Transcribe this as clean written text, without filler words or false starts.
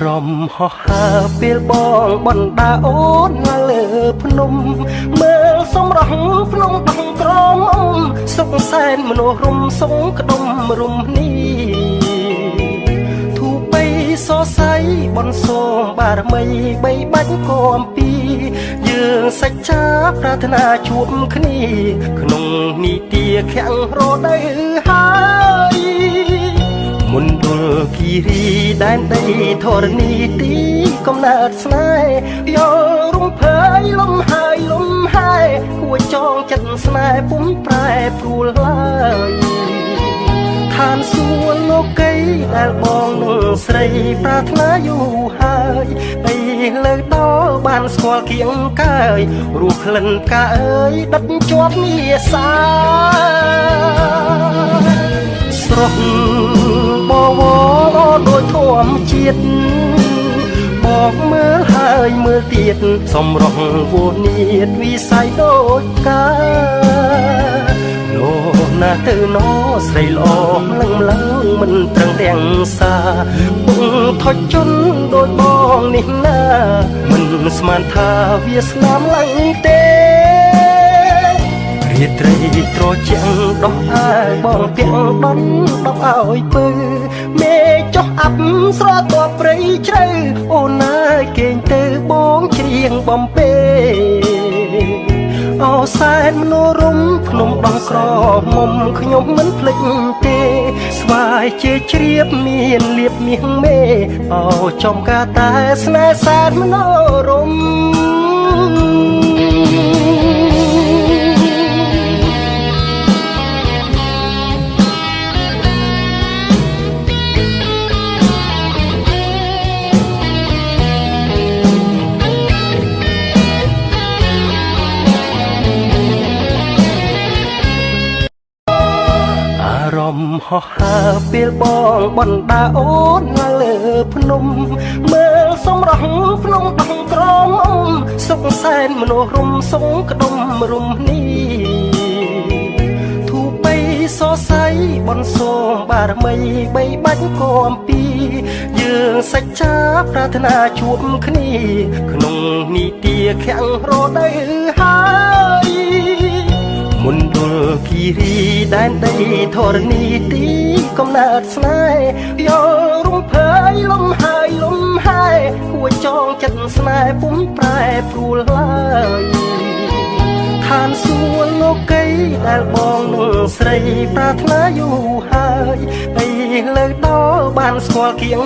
រម្មណ៍ហោះហើរពេលបងបណ្ដាអូនមកលើភ្នំមើលសម្រស់ភ្នំដងក្រមសុខសែនមនុស្សរុំសងក្ដុំរុំនេះធូបីសរសៃបនសូមបារមីបីបាច់គំពីយើងសច្ចាប្រាថ្នាជួបគ្នាក្នុងនីតិខាំងរដូវហើយមណ្ឌលគិរីដែនដីធរណីទីកំណើតស្នេហ៍យករំភើយលំហើយលំហើយគួចចងចិត្តស្នេហ៍ពុំប្រែប្រួលឡើយឋានសួគ៌លោកីដែលបងនឹងស្រីប្រាថ្នាយូរហើយដីលើដល់បានស្គាល់គៀងកាយរស់ក្លិនផ្កាអើយដិតជាប់មាសាស្រស់បវរដោយធម្មជាតិបងមើលហើយមើលទៀតសម្រស់វនីតវិស័យដូចកាលោកណាទៅណោស្រីល្អលឹងលឹងមិនត្រឹងទាំងសាពុំថុចជន់ដូចបងនេះណាមិនស្មានថាវាស្នាមឡើងទេរាត្រីត្រជាក់ដោះអាយបងទាំងដន់ដកឲ្យពើមេចុះអាប់ស្រទាប់ព្រៃជ្រៅអូនអើយគេងទៅបងច្រៀងបំពេអោសែនមនោរម្យភ្នំដងក្រមុំខ្ញុំមិនភ្លេចទេស្វាយជាជ្រាបមានលៀបមាសមេអោចំកាតែស្នេហ៍សែនមនោរម្យហោះហើរពេលបងបណ្ដាអូនមកលើភ្នំមើលសម្រស់ភ្នំដងក្រមសុខសែនមនុស្សរុំសងក្ដុំរុំនេះធូបីសរសៃបនសូមបារមីបីបាច់គំពីយើងសច្ចាប្រាថ្នាជួបគ្នាក្នុងនីតិខាំងរដូវហើយមណ្ឌលគិរីដែនដីធរណីទីកំណើតស្នេហ៍យករំភើយលំហើយលំហើយគួចចងចិត្តស្នេហ៍ពុំប្រែប្រួលឡើយឋានសួគ៌លោកីដែលបងនឹងស្រីប្រាថ្នាយូរហើយដីលើដល់បានស្គាល់គៀង